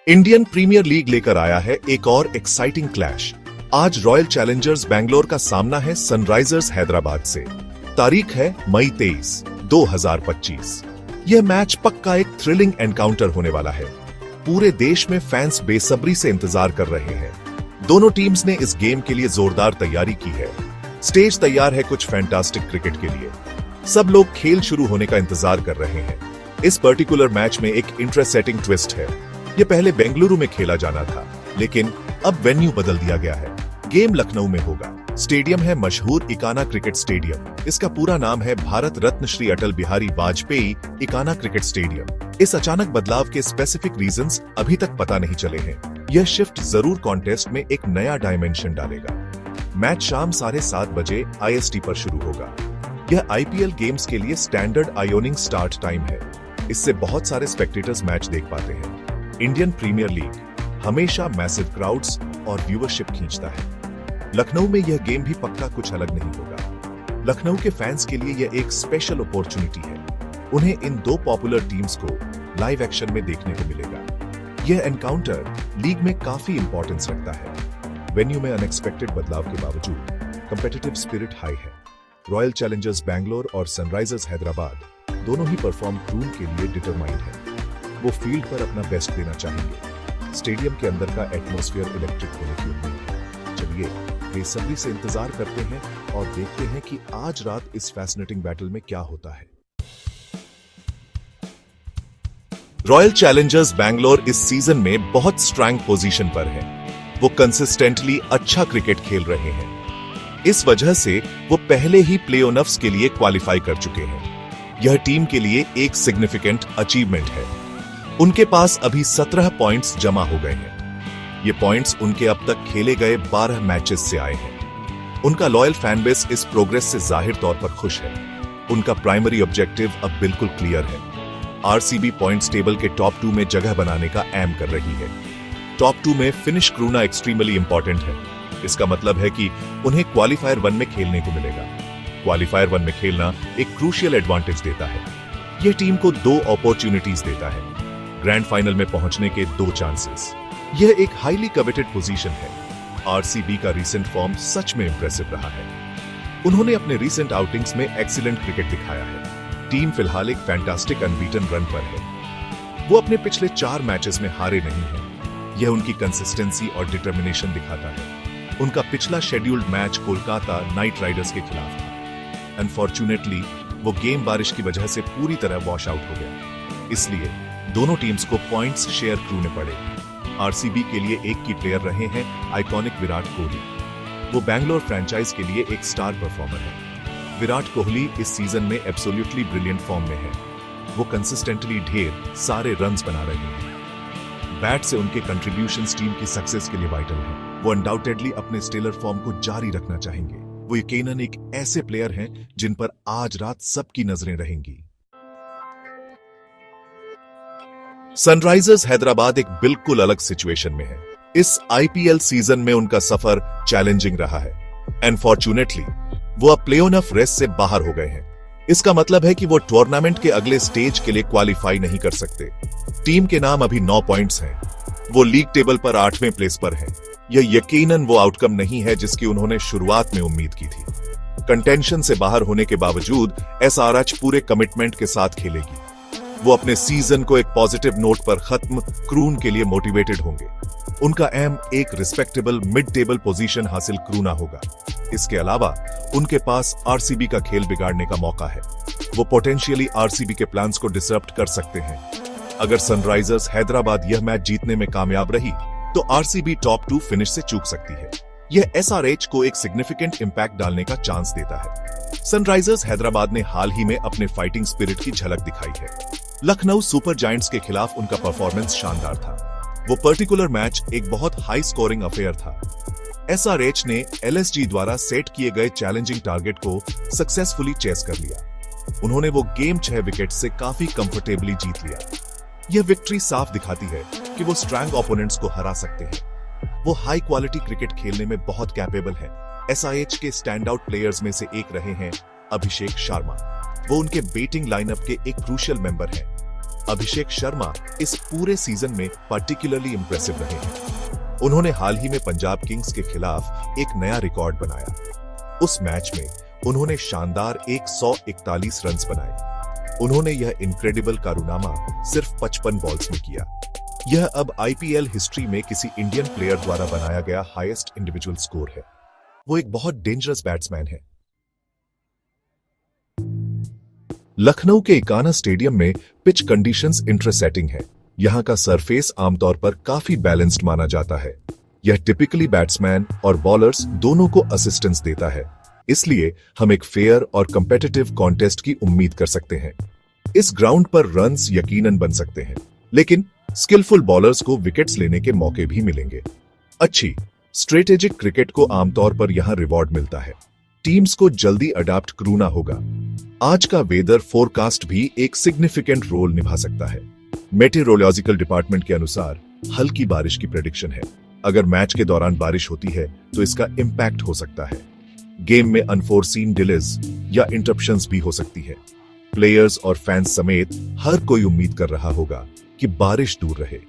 Indian premiere league लेकर आया है एक और एक्साइटिंग क्लैश। आज रॉयल चैलेंजर्स बैंगलोर का सामना है सनराइजर्स हैदराबाद से। तारीख है मई 23, 2025। यह मैच पक्का एक थ्रिलिंग एनकाउंटर होने वाला है। पूरे देश में फैंस बेसब्री से इंतजार कर रहे हैं। दोनों टीम्स ने इस गेम के लिए जोरदार तैयारी की है। स्टेज तैयार है कुछ फैंटास्टिक क्रिकेट के लिए। सब लोग खेल शुरू होने का इंतजार कर रहे हैं। इस पर्टिकुलर मैच में एक इंटरेस्टिंग ट्विस्ट है। यह पहले बेंगलुरु में खेला जाना था, लेकिन अब वेन्यू बदल दिया गया है। गेम लखनऊ में होगा। स्टेडियम है मशहूर इकाना क्रिकेट स्टेडियम। इसका पूरा नाम है भारत रत्न श्री अटल बिहारी वाजपेयी इकाना क्रिकेट स्टेडियम। इस अचानक बदलाव के स्पेसिफिक रीजंस अभी तक पता नहीं चले हैं। यह शिफ्ट जरूर कॉन्टेस्ट में एक नया डायमेंशन डालेगा। मैच शाम 7:30 बजे IST पर शुरू होगा। यह IPL गेम्स के लिए स्टैंडर्ड आयोनिंग स्टार्ट टाइम है। इससे बहुत सारे स्पेक्टेटर्स मैच देख पाते हैं। इंडियन प्रीमियर लीग हमेशा मैसिव क्राउड्स और व्यूअरशिप खींचता है। लखनऊ में यह गेम भी पक्का कुछ अलग नहीं होगा। लखनऊ के फैंस के लिए यह एक स्पेशल अपॉर्चुनिटी है। उन्हें इन दो पॉपुलर टीम्स को लाइव एक्शन में देखने को मिलेगा। यह एनकाउंटर लीग में काफी इंपॉर्टेंस रखता है। वेन्यू में अनएक्सपेक्टेड बदलाव के बावजूद कंपेटिटिव स्पिरिट हाई है। रॉयल चैलेंजर्स बैंगलोर और सनराइजर्स हैदराबाद दोनों ही परफॉर्म क्रून के लिए डिटरमाइंड है। वो फील्ड पर अपना बेस्ट देना चाहेंगे। स्टेडियम के अंदर का एटमॉस्फेयर इलेक्ट्रिक होने की उम्मीद है। चलिए बेसब्री से इंतजार करते हैं और देखते हैं कि आज रात इस फैसिनेटिंग बैटल में क्या होता है। रॉयल चैलेंजर्स बैंगलोर इस सीजन में बहुत स्ट्रांग पोजीशन पर है। वो कंसिस्टेंटली अच्छा क्रिकेट खेल रहे हैं। इस वजह से वो पहले ही प्ले-ऑफ्स के लिए क्वालिफाई कर चुके हैं। यह टीम के लिए एक सिग्निफिकेंट अचीवमेंट है। उनके पास अभी 17 पॉइंट्स जमा हो गए हैं। ये पॉइंट्स उनके अब तक खेले गए 12 मैचेस से आए हैं। उनका लॉयल फैन बेस इस प्रोग्रेस से जाहिर तौर पर खुश है। उनका प्राइमरी ऑब्जेक्टिव अब बिल्कुल क्लियर है। RCB पॉइंट्स टेबल के टॉप 2 में जगह बनाने का एम कर रही है। टॉप 2 में फिनिश क्रूना एक्सट्रीमली इंपॉर्टेंट है। इसका मतलब है कि उन्हें क्वालिफायर 1 में खेलने को मिलेगा। क्वालिफायर 1 में खेलना एक क्रूशियल एडवांटेज देता है। यह टीम को 2 अपॉर्चुनिटीज देता है। ग्रैंड फाइनल में पहुंचने के 2 चांसेस। यह एक हाईली कवेटेड पोजीशन है। RCB का रीसेंट फॉर्म सच में इंप्रेसिव रहा है। उन्होंने अपने रीसेंट आउटिंग्स में एक्सीलेंट क्रिकेट दिखाया है। टीम फिलहाल एक फैंटास्टिक अनबीटन रन पर है। वो अपने पिछले 4 मैचेस में हारे नहीं हैं। यह उनकी कंसिस्टेंसी और डिटर्मिनेशन दिखाता है। उनका पिछला scheduled match Kolkata night Riders के खिलाफ था। अनफॉर्चुनेटली वो गेम बारिश की वजह से पूरी तरह वॉश आउट हो गया। इसलिए दोनों टीम्स को पॉइंट्स शेयर करने पड़े। RCB के लिए एक की प्लेयर रहे हैं आइकॉनिक विराट कोहली। वो बैंगलोर फ्रेंचाइज के लिए एक स्टार परफॉर्मर है। विराट कोहली इस सीजन में एब्सोल्युटली ब्रिलियंट फॉर्म में है। वो कंसिस्टेंटली ढेर सारे रन्स बना रहे हैं। बैट से उनके कंट्रीब्यूशंस टीम की सक्सेस के लिए वाइटल है। वो अनडाउटेडली अपने स्टेलर फॉर्म को जारी रखना चाहेंगे। वो यकीनन एक ऐसे प्लेयर हैं जिन पर आज रात सबकी नजरें रहेंगी। सनराइजर्स हैदराबाद एक बिल्कुल अलग सिचुएशन में है। इस IPL सीजन में उनका सफर चैलेंजिंग रहा है। अनफॉर्चुनेटली वो अब प्ले-ऑफ रेस से बाहर हो गए हैं। इसका मतलब है कि वो टूर्नामेंट के अगले स्टेज के लिए क्वालिफाई नहीं कर सकते। टीम के नाम अभी 9 पॉइंट्स हैं। वो लीग टेबल पर 8वें प्लेस पर है। यह यकीनन वो आउटकम नहीं है जिसकी उन्होंने शुरुआत में उम्मीद की थी। कंटेंशन से बाहर होने के बावजूद SRH पूरे कमिटमेंट के साथ खेलेगी। वो अपने सीजन को एक पॉजिटिव नोट पर खत्म क्रून के लिए मोटिवेटेड होंगे। उनका एम एक रिस्पेक्टेबल मिड टेबल पोजीशन हासिल क्रूना होगा। इसके अलावा उनके पास RCB का खेल बिगाड़ने का मौका है। वो पोटेंशियली RCB के प्लान्स को डिसरप्ट कर सकते हैं। अगर सनराइजर्स हैदराबाद यह मैच जीतने में कामयाब रही तो RCB टॉप 2 फिनिश से चूक सकती है। यह SRH को एक सिग्निफिकेंट इंपैक्ट डालने का चांस देता है। सनराइजर्स हैदराबाद ने हाल ही में अपने फाइटिंग स्पिरिट की झलक दिखाई है। लखनऊ सुपर जायंट्स के खिलाफ उनका परफॉर्मेंस शानदार था। वो पर्टिकुलर मैच एक बहुत हाई स्कोरिंग अफेयर था। SRH ने LSG द्वारा सेट किए गए चैलेंजिंग टारगेट को सक्सेसफुली चेस कर लिया। उन्होंने वो गेम 6 विकेट से काफी कंफर्टेबली जीत लिया। यह विक्ट्री साफ दिखाती है कि वो स्ट्रॉन्ग ओपोनेंट्स को हरा सकते हैं। वो हाई क्वालिटी क्रिकेट खेलने में बहुत कैपेबल है। SIH के स्टैंड आउट प्लेयर्स में से एक रहे हैं अभिषेक शर्मा। वो उनके बैटिंग लाइनअप के एक क्रूशियल मेंबर हैं। अभिषेक शर्मा इस पूरे सीजन में पर्टिकुलरली इंप्रेसिव रहे हैं। उन्होंने हाल ही में पंजाब किंग्स के खिलाफ एक नया रिकॉर्ड बनाया। उस मैच में उन्होंने शानदार 141 रन्स बनाए। उन्होंने यह इनक्रेडिबल कारनामा सिर्फ 55 बॉल्स में किया। यह अब आईपीएल हिस्ट्री में किसी इंडियन प्लेयर द्वारा बनाया गया हाईएस्ट इंडिविजुअल स्कोर है। वो एक बहुत डेंजरस बैट्समैन है। लखनऊ के इकाना स्टेडियम में पिच कंडीशंस इंटरेस्टिंग है। यहां का सरफेस आमतौर पर काफी बैलेंस्ड माना जाता है। यह टिपिकली बैट्समैन और बॉलर्स दोनों को असिस्टेंस देता है, इसलिए हम एक फेयर और कंपेटिटिव कॉन्टेस्ट की उम्मीद कर सकते हैं। इस ग्राउंड पर रन्स यकीनन बन सकते हैं, लेकिन स्किलफुल बॉलर्स को विकेट्स लेने के मौके भी मिलेंगे। अच्छी स्ट्रेटेजिक क्रिकेट को आमतौर पर यहां रिवॉर्ड मिलता है। टीम्स को जल्दी अडाप्ट करना होगा। आज का वेदर फोरकास्ट भी एक सिग्निफिकेंट रोल निभा सकता है। मेटेरोलॉजिकल डिपार्टमेंट के अनुसार हल्की बारिश की प्रेडिक्शन है। अगर मैच के दौरान बारिश होती है तो इसका इंपैक्ट हो सकता है। गेम में अनफोर्सीन डिलेज या इंटरप्शंस भी हो सकती है। प्लेयर्स और फैंस समेत हर कोई उम्मीद कर रहा होगा कि बारिश दूर रहे।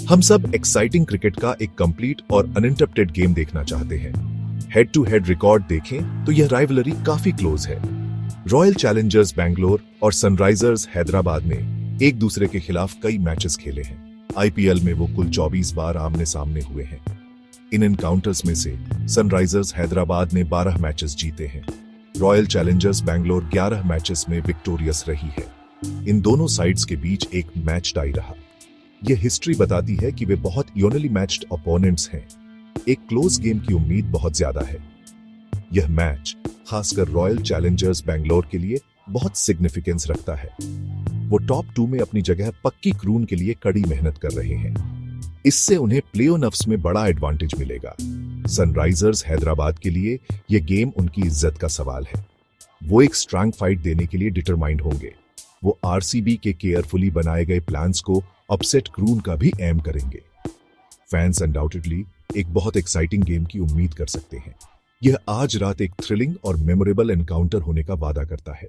हम सब एक्साइटिंग क्रिकेट का एक कंप्लीट और अनइंटरप्टेड गेम देखना चाहते हैं। हेड टू हेड रिकॉर्ड देखें तो यह राइवलरी काफी क्लोज है। रॉयल चैलेंजर्स बैंगलोर और सनराइजर्स हैदराबाद ने एक दूसरे के खिलाफ कई मैचेस खेले हैं। आईपीएल में वो कुल 24 बार आमने सामने हुए हैं। इन एनकाउंटर्स में से सनराइजर्स हैदराबाद ने 12 मैचेस जीते हैं। रॉयल चैलेंजर्स बैंगलोर 11 मैचेस में विक्टोरियस रही है। इन दोनों साइड्स के बीच एक मैच टाई रहा। यह हिस्ट्री बताती है कि वे बहुत इवनली मैच्ड ओपोनेंट्स हैं। एक क्लोज गेम की उम्मीद बहुत ज्यादा है। यह मैच खासकर रॉयल चैलेंजर्स बैंगलोर के लिए बहुत सिग्निफिकेंस रखता है। वो टॉप 2 में अपनी जगह पक्की क्रून के लिए कड़ी मेहनत कर रहे हैं। इससे उन्हें प्ले-ऑफ्स में बड़ा एडवांटेज मिलेगा। सनराइजर्स हैदराबाद के लिए यह गेम उनकी इज्जत का सवाल है। वो एक स्ट्रांग फाइट देने के लिए डिटरमाइंड होंगे। वो आरसीबी के केयरफुली बनाए गए प्लान्स को अपसेट क्रून का भी एम करेंगे। फैंस अनडाउटेडली एक बहुत एक्साइटिंग गेम की उम्मीद कर सकते हैं। यह आज रात एक थ्रिलिंग और मेमोरेबल एनकाउंटर होने का वादा करता है।